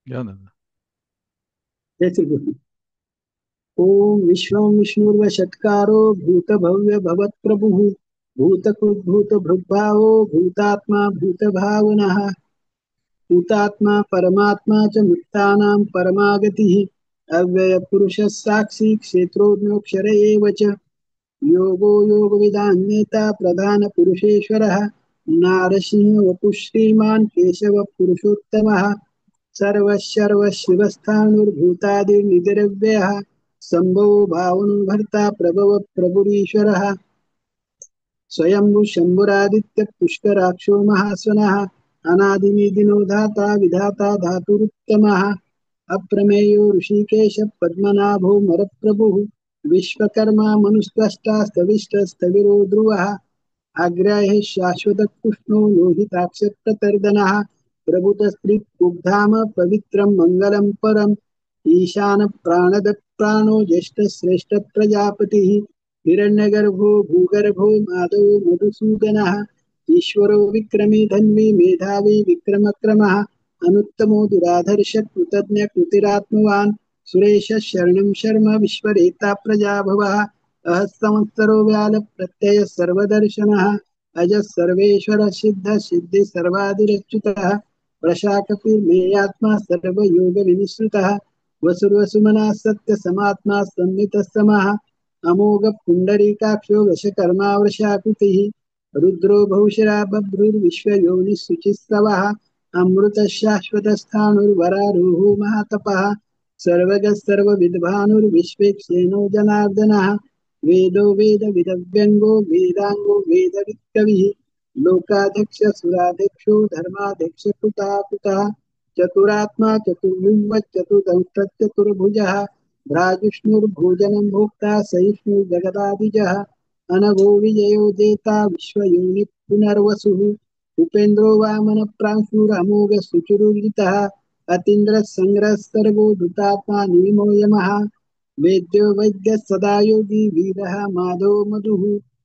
या दादा। जय श्री कृष्ण। ओम विश्वं विष्णुर्वषट्कारो भूतभव्य भवत्प्रभुः भूतकृद्भूत भृद्भावो भूतात्मा भूतभावनः भूतात्मा परमात्मा च मुक्तानां परमागतिः अव्ययपुरुषः साक्षी क्षेत्रोऽक्षर एव च योगो योगविदान्येता प्रधानपुरुषेश्वरः नारसिंहवपुः श्रीमान् केशवः पुरुषोत्तमः सर्वशर्वशिवस्थाणुर्भूतादिर्निधिरव्ययः शम्भो भावनुभर्ता प्रभव प्रभुरीश्वरः स्वयंभू शम्भुरादित्य पुष्कराक्षो महासनः अनादिनिधिनो धाता विधाता धातुरुत्तमः अप्रमेयो ऋषिकेश पद्मनाभो मरप्रभुः विश्वकर्मा मनुस्त्वष्टा स्थविष्टस्थविरो ध्रुवः आग्राह्य शाश्वतकृष्णो लोहिताक्षप्रतर्दनः प्रभुतस्त्रिकुग्धाम पवित्रं मङ्गलं परम् ईशान प्राणद प्राणो ज्येष्ठश्रेष्ठ प्रजापतिः हिरण्यगर्भो भूगर्भो माधवो मधुसूदनः ईश्वरो विक्रमी धन्वी मेधावी विक्रमक्रमः अनुत्तमो दुराधर्ष कृतज्ञ कृतिरात्मवान् सुरेश शरणं शर्म विश्वरेता प्रजाभवः अह संवत्सरो व्याल प्रत्यय सर्वदर्शनः अजः सर्वेश्वर सिद्ध सिद्धि सर्वादिरच्युतः प्रशाकपिर्मेयात्मा सर्वयोग विनिश्रुतः वसुर्वसुमनः सत्य समात्मा संवितः समः अमोघ पुंडरीकाक्षो वशकर्मा वृषाकृतिः रुद्रो बहुशिरा बभ्रुर्विश्वयोनिः शुचिस्रवः अमृत शाश्वत स्थाणुर्वरारोहो महातपः सर्वगः सर्वविद्भानुर्विश्वेक्षेणो जनार्दनः वेदो वेद विदव्यंगो वेदांगो वेदवित्कविः लोकाध्यक्ष सुराध्यक्षो धर्माध्यक्ष कुतः चतुरात्मा चतुर्भुज चतुर्दंष्ट्रचतुर्भुजः भ्राजिष्णुर्भोजनं भोक्ता सहिष्णुर्जगदादिजः अनघो विजयो जेता विश्वयोनिः पुनर्वसुः उपेन्द्रो वामन प्रांशुरमोघ सुचिरुजितः अतीन्द्र संग्रह सर्वो धृतात्मा नीमो यमः वेद्यो वैद्य सदा योगी वीरः माधव मधुः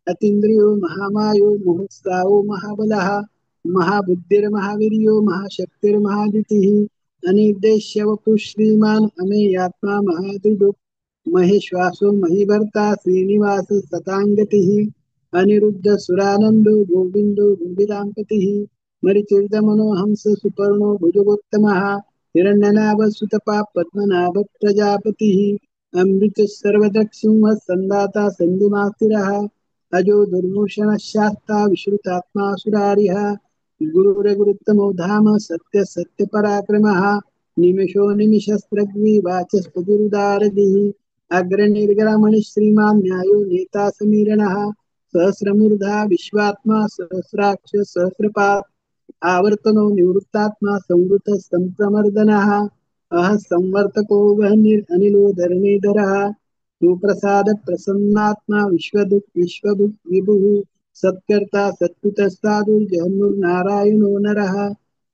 अतीन्द्रियो महामायो मुहुस्सावो महाबलः महाबुद्धिर्महावीर्यो महाशक्तिर्महादितिः अनिर्देश्य वपुः श्रीमान् अमेयात्मा महादुडुक् महेश्वासो महीभर्ता श्रीनिवास सताङ्गतिः अनिरुद्ध सुरानन्दो गोविन्दो गोविदाम्पतिः मरिचिर्दमनो हंस सुपर्णो भुजगोत्तमः हिरण्यनाभ सुतपा पद्मनाभ प्रजापतिः अमृत सर्वदक्षिंह संदाता संजुमास्तिरः अजो दुर्मुषण शास्ता विश्रुतात्मा सुरारिः गुरुरगुरुत्तमो धाम सत्य सत्य पराक्रमः निमिषो निमिषस्त्रग्वी वाचस्पतिरुदारधिः अग्रनिर्गमणि श्रीमान् न्यायो नेता समीरणः सहस्रमूर्धा विश्वात्मा सहस्राक्ष सहस्रपात् आवर्तनो निवृत्तात्मा संवृत संप्रमर्दनः अह संवर्तको वह्निरनिलो धरणीधरः सुप्रसाद प्रसन्नात्मा विश्वदुःख विश्वभुक् विभुः सत्कर्ता सत्कृतः साधुर्जन्मुर्नारायणो नरः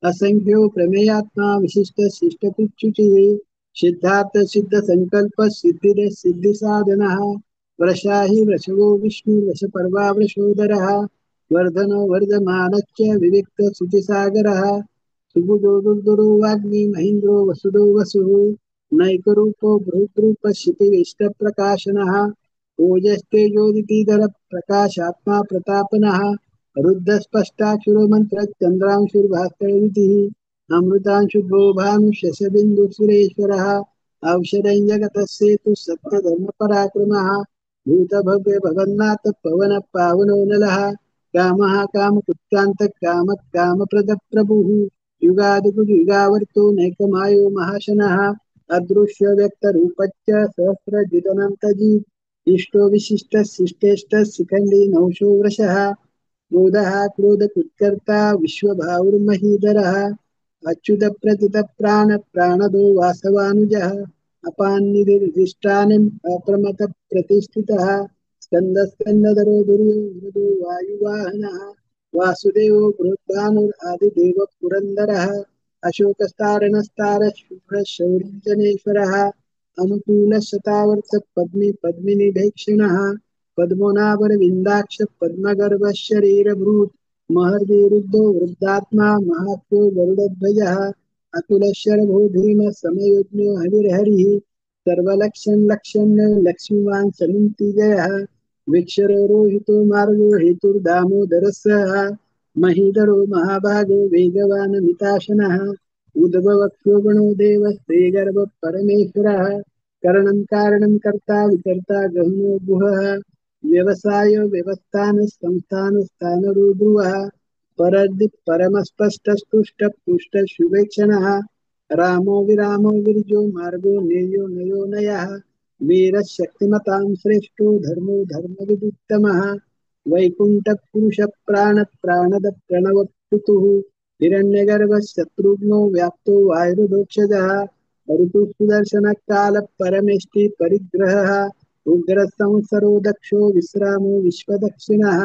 असंख्यो प्रमेयात्मा विशिष्ट शिष्टपुच्युतिः सिद्धार्थ सिद्ध संकल्प सिद्धिद सिद्धि साधनः वृषाहि वृषभो विष्णु वृष पर्वा वृषोदरः वर्धनो वर्धमानश्च विविक्त शुचिसागरः सुबुधो दुर्धरो वाग्मी महीन्द्रो वसुदो वसुः नैकरूपो बृहद्रूप क्षितिविष्टप्रकाशनः ओजस्तेजोदितिधर प्रकाशात्मा प्रतापनः रुद्रस्पष्टाक्षरो मंत्र चंद्रांशुर्भास्करदितिः अमृतांशुभो भानुशशबिंदु सुरेश्वरः औषधं जगतः सेतु सत्यधर्म पराक्रमः भूत भव्य भवन्नाथ पवन पावनो नलः कामः कामकुत्कान्त काम कामप्रद प्रभुः युगादियुगावर्तो नैकमायो महाशनः अदृश्य व्यक्त रूपच्च सहस्रजिदनन्तजीत् इष्टो विशिष्ट शिष्टेष्ट शिखण्डी नौशो वृषः क्रोधः क्रोधकुत्कर्ता विश्वभावुर्महीधरः अच्युत प्रथित प्राण प्राणदो वासवानुजः अपान्निधिर्धिष्ठानम् अप्रमत प्रतिष्ठितः स्कंद स्कंदधरो दुर्यो वायुवाहनः वासुदेवो बृहद्भानुरादिदेवः पुरन्दरः अशोकस्तारणस्तार शुभ्र शौर्यजनेश्वरः अनुकूलशतावर्त पद्मी पद्मिनिभीक्षणः पद्मनाभरविन्दाक्ष पद्मगर्भ शरीरभूत महर्विरुद्धो वृद्धात्मा महात्यो गरुडध्वजः अतुलशरभो भीम समयोज्ञो हरिर्हरिः सर्वलक्षण लक्षण लक्ष्मीवान् समिति जयः वीक्षरो रोहितो मार्गो हेतुर्दामोदरस्य महीधरो महाभागो वेगवान् मिताशनः उद्भवक्षो गणो देवस्ते गर्भ परमेश्वरः करणं कारणं कर्ता विकर्ता गहनो गुहः व्यवसाय व्यवस्थान संस्थान स्थानरुद्रुवः परदि परमस्पष्टस्तुष्टपुष्ट शुभेक्षणः रामो विरामो विरजो मार्गो नेयो नयो नयः वीरशक्तिमतां श्रेष्ठो धर्मो धर्मविदुत्तमः वैकुण्ठपुरुषप्राणप्राणद प्रणवपुतुः हिरण्यगर्भः शत्रुघ्नो व्याप्तो वायुर्दोक्षजः ऋतुः सुदर्शनकालः परिग्रहः उग्रसंसरो दक्षो विश्रामो विश्वदक्षिणः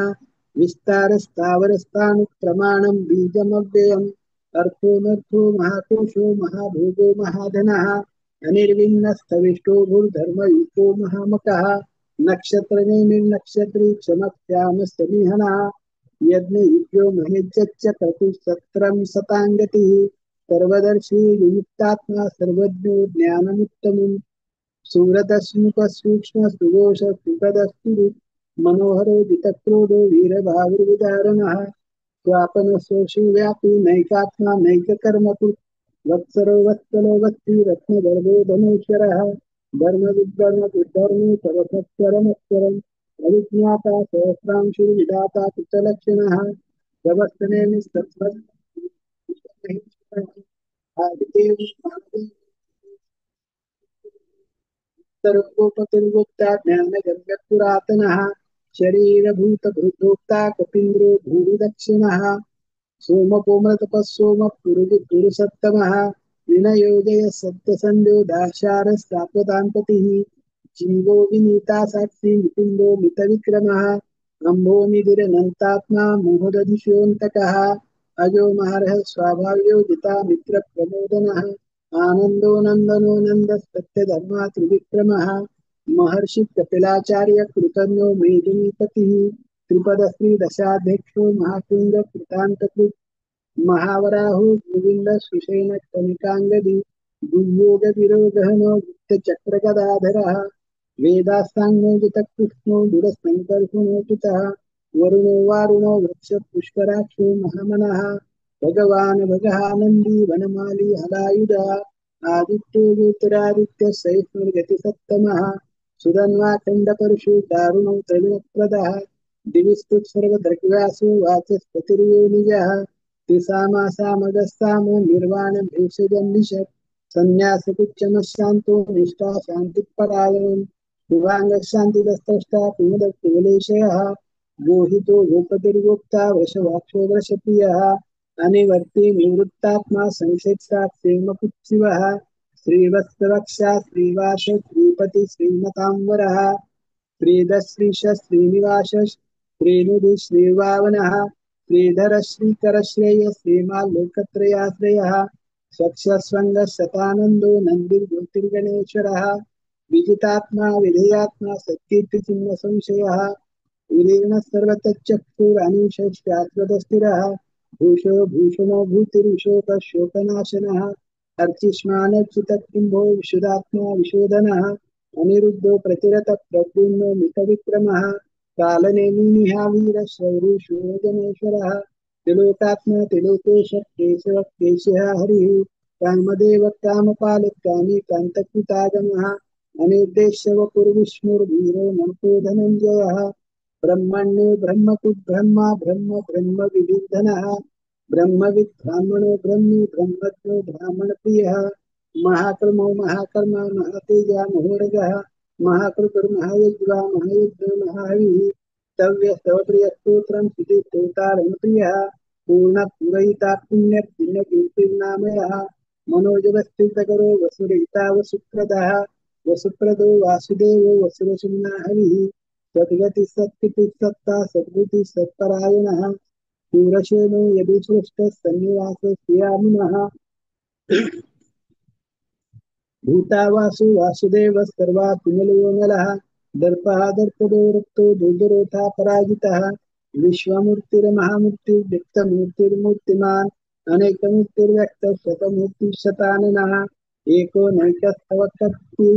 विस्तारस्तावरस्तानुप्रमाणं बीजमव्ययम् अर्थोऽनर्थो महाकोशो महाभोगो महाधनः अनिर्विण्णस्तविष्टो भूर्धर्मयुतो महामकः नक्षत्रनेमिर्नक्षत्री क्षमस्यामस्तमिहनः यज्ञयुज्यो महेज्यच्च क्रतुसत्रं शताङ्गतिः सर्वदर्शी विमुक्तात्मा सर्वज्ञो ज्ञानमुत्तमम् सूरतस्मुखसूक्ष्म सुघोष सुखदस्तु मनोहरो जितक्रोधो वीरभावुर्विदारणः स्वापनशोषी व्यापी नैकात्मा नैककर्मकृत् वत्सरो वत्सलो वत्सी रत्नगर्भो धनेश्वरः धर्मविद्धर्मविद्धर्मी परसत्सरमत्सरम् अविज्ञाता सहस्रांशुर्विधाता कृतलक्षणः प्रवस्तनेमि आदिदेव सर्वोपतिर्गुप्ता ज्ञानगम्य पुरातनः शरीरभूतभृद्भोक्ता कपीन्द्रो भूरिदक्षिणः सोमकोमलतपः सोमपुरुषोत्तमः विनयोदय सत्यसन्ध्यो दाशारस्तात्वतान्पतिः जीवो विनीता साक्षी मुकुन्दो मितविक्रमः अम्भो निधिरनन्तात्मा मोहदधिशोऽन्तकः अजो महर्षः स्वाभाव्यो जिता मित्रप्रमोदनः आनन्दो नन्दनो नन्दस्तथ्यधर्मा त्रिविक्रमः महर्षि कपिलाचार्य कृतज्ञो मेदिनीपतिः त्रिपदश्री दशाध्यक्षो महाकुंज कृतान्तकृत् महावराहो गोविंद सुषेण कनिकांगदी दुर्योग विरोगहनो गुप्तचक्रगदाधरः वेदास्ताङ्गोजितकृष्णो दुरसङ्कर्षणोचितः वरुणो वारुणो वृक्षपुष्कराक्षो महामनः भगवान् भगानन्दी वनमाली हलायुधः आदित्यो ज्योतिरादित्य सहिष्णुर्गतिसत्तमः सुधन्वाखण्डपरशु दारुणो त्रिगुणप्रदः दिवि स्तुत् सर्वदृग्व्यासो वाचस्पतिर्योनिजः त्रिसामासामगस्तामो निर्वाणं भेषजन्निषत् संन्यासकुच्चमशान्तो निष्ठा शान्तिपरायणं शुभाङ्गशान्तिदस्तष्टा कुमुदकुलेशयः मोहितो गोपतिर्गोप्ता वृषवाक्षो वृषप्रियः अनिवर्ती निवृत्तात्मा संक्षेप्साक्षेमकुत्सिवः श्रीवत्सवक्षा श्रीवास श्रीपति श्रीमतांवरः श्रीधश्रीश श्रीनिवास श्रीनिधि श्रीवावनः श्रीधर श्रीकर श्रेय श्रीमाल्लोकत्रयाश्रयः स्वक्षस्वङ्गशतानन्दो नन्दिर्ज्योतिर्गणेश्वरः विजितात्मा विधेयात्मा सत्कीर्तिचिह्न संशयः उदीर्णः सर्वतच्चक्षुरनीशश्चाश्वतस्थिरः भूषो भूषणो भूतिर्विशोकः शोकनाशनः अर्चिष्मानच्युतकुम्भो विशुदात्मा विशोधनः अनिरुद्धो प्रतिरतः प्रद्युम्नो मितविक्रमः कालनेमिनिहावीर शौरिशोजनेश्वरः त्रिलोकात्मा त्रिलोकेश केशव केशः हरिः कामदेव कामपालः कामी कान्तकृतागमः अनिर्देश्य वपुर्विष्णुर्वीरो नमको धनञ्जयः ब्रह्मण्यो ब्रह्मकृत् ब्रह्मा ब्रह्म ब्रह्म विविधनः ब्रह्मविद् ब्राह्मणो ब्रह्मी ब्रह्मज्ञो ब्राह्मणप्रियः महाक्रमो महाकर्मा महातेजा महोरगः महाकृतुर्महायज्वा महायुद्धो महाहविः स्तव्यस्तवप्रियस्तोत्रं श्रुतिस्तोतारणप्रियः पूर्णपूरयिता पुण्यपुण्यकीर्तिर्नामयः मनोजवस्थितकरो वसुरहिता वसुप्रदः वसुप्रदो वासुदेवो वसुरसुम्ना हविः सद्गति सत्कृति सत्ता सद्गुति सत्परायणः शूरसेनो यदुसृष्टः सन्निवास श्रियामुनः भूतावासु वासुदेवः सर्वात्मनिलयो नलः दर्पः दर्पदो रक्तो दुर्धरोधा पराजितः विश्वमूर्तिर्महामूर्तिर्व्यक्तमूर्तिर्मूर्तिमान् अनेकमुक्तिर्व्यक्तः शतमुक्तिशताननः एको नैकस्तवकत्ति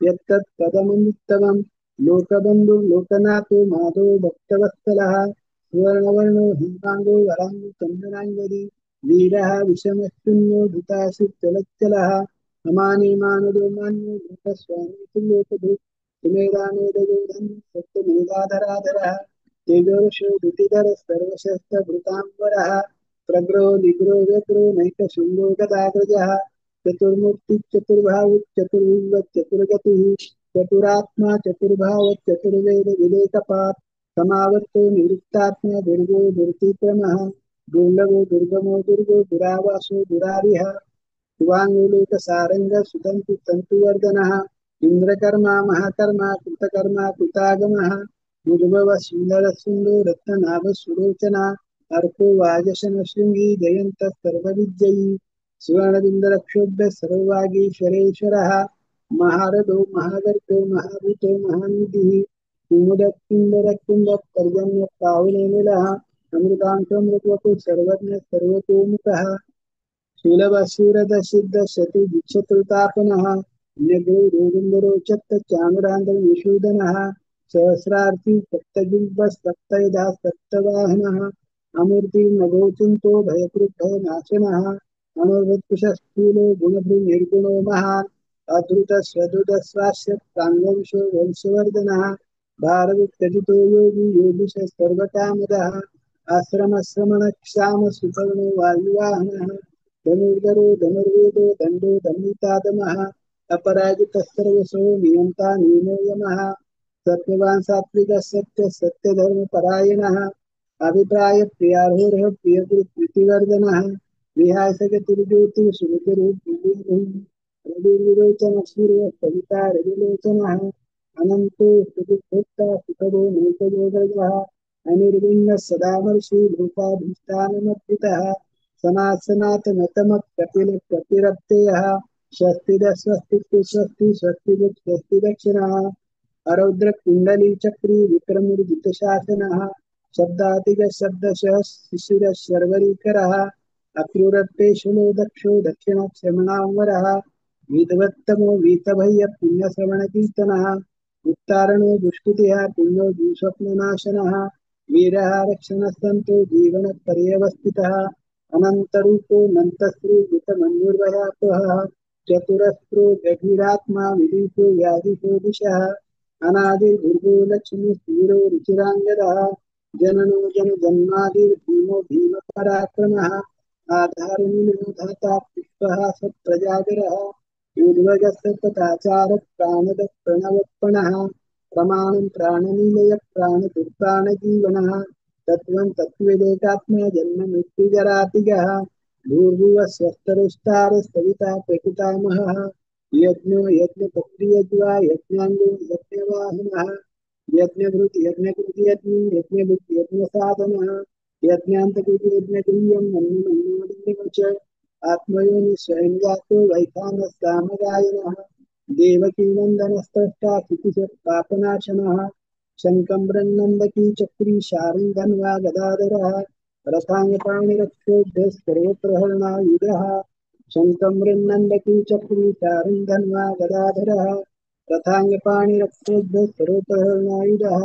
यत्तत् पदमुत्तमम् लोकबन्धुर्लोकनाथो माधो भक्तवत्सलः सुवर्णवर्णो हिमाङ्गो वराङ्गो चन्दनाङ्गदी वीरः विषमशून्यो धृताशित्यलच्चलः अमानि मानदो मान्यो लोकस्वामी तुल्योपधि सुमेधामेधयो धन्य सत्यमेधाधराधरः तेजोषो धृतिधर सर्वशस्त्रभृताम्बरः प्रग्रो निग्रो व्यग्रो नैकशृङ्गो गदाग्रजः चतुर्मूर्तिश्चतुर्भावश्चतुर्विद्वच्चतुर्गतिः चतुरात्मा चतुर्भावश्चतुर्वेदविवेकपात् समावर्तो निवृत्तात्मा दुर्गो दुर्तिक्रमः दुर्लभो दुर्गमो दुर्गो दुरावासो दुरारिः शुभाङ्गुलीकसारङ्गः सुतन्तु तन्तुवर्धनः इन्द्रकर्मा महकर्मा कृतकर्मा कृतागमः उद्भवः सुन्दरसुन्दो रत्ननाभसुलोचना अर्को वाजशनशृङ्गी जयन्तः सर्वविद्यैः सुवर्णबिन्दरक्षोभ्यः सर्ववागीश्वरेश्वरः महारथो महागर्भो महाभूतो महानिधिः कुमुदकुन्दरकुन्दपर्जन्यपावनेमिलः अमृतांशमृतवतु सर्वज्ञः सर्वतोमुखः शूलभशूरदसिद्धशतुर्तापनः न्यग्रो रोगुन्दरो चामरान्धविषूदनः सहस्रार्थी सप्तगिम्बस्तप्तयदा सप्तवाहनः अमूर्तिर्नभोचिन्तो भयकृद्भयनाशनः अनवद्कुशस्थूलो गुणभृन्निर्गुणो महान् अधृतस्वधृतस्वास्य प्राङ्गविशो वंशवर्धनः भारवित्यजितो योगी योगिश सर्वकामदः आश्रमश्रमणक्षाम सुपर्णो वायुवाहनः धनुर्धरो धनुर्वेदो दण्डो दण्डितादमः अपराजितः सर्वसो नियन्ता नीनो यमः सत्यवान् सात्विकः सत्यः सत्यधर्मपरायणः अभिप्राय प्रियार्होरः प्रियकृत्प्रीतिवर्धनः विहाय सगतिर्ज्योतिः सुरतिरुद्विवेकः रविर्विरोचनः कविता रविलोचनः अनन्तो स्तुतिभोक्ता सुखदो नैकयोगजः अनिर्विण्णः सदामर्षि भूपाभीष्टानमद्भुतः सनातनतमः कपिरप्ययः स्वस्तिद स्वस्ति स्वस्ति स्वस्ति स्वस्ति दक्षिणः अरौद्र कुंडली चक्री विक्रमोर्जितशासनः शब्दातिग शब्दशः शिशिरः शर्वरीकरः अक्रूरप्येशुलो दक्षो दक्षिणक्षमणावरः विधवत्तमो वीतभय्य पुण्यश्रवणकीर्तनः उत्तारणो दुष्कृतिः पुण्यो दुःस्वप्ननाशनः वीरः रक्षणस्तन्तो जीवनपर्यवस्थितः अनन्तरूपो नन्तश्रीयुतमन्युर्भयापहः चतुरस्रो गभीरात्मा विदीपो व्याधिशो दिशः अनादिर्भुर्गो लक्ष्मी स्थिरो रुचिराङ्गदः जननो जनजन्मादिर्भीमो भीमपराक्रमः आधारनीलो धाता पुष्पः सत्प्रजागरः उद्वगस्य तथाचारः प्राणदः प्रणवत्पणः प्रमाणं प्राणनीलयः प्राणदुर्प्राणजीवनः तत्त्वं तत्त्ववेदेकात्मा जन्म मृत्युजरातिगः भूर्भुवः स्वस्तरस्तारः सविता प्रपितामहः यज्ञो यज्ञपत्रियज्वा यज्ञाङ्गो यज्ञवाहनः यज्ञभृत् यज्ञकृत यज्ञ यज्ञभुक् यज्ञसाधनः यज्ञान्तकृत यज्ञक्रियं मन्यमन्योनिमेव च आत्मयोनि स्वयं जातो वैखानः सामगायनः देवकीनन्दनस्त्रष्टा शुचिः शङ्खं बृह्णन्दकी चक्री शार्ङ्गन्वा गदाधरः रथाङ्गपाणिरक्षोभ्यः सर्वप्रहरणायुधः शङ्खं बृह्णन्दकी चक्री शार्ङ्गन्वा गदाधरः रथाङ्गपाणिरक्षोभ्यः सर्वप्रहरणायुधः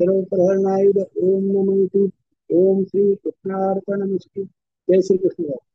सर्वप्रहरणायुध ओम नमो ॐ श्री कृष्णार्पणमस्तु। जय श्री कृष्ण।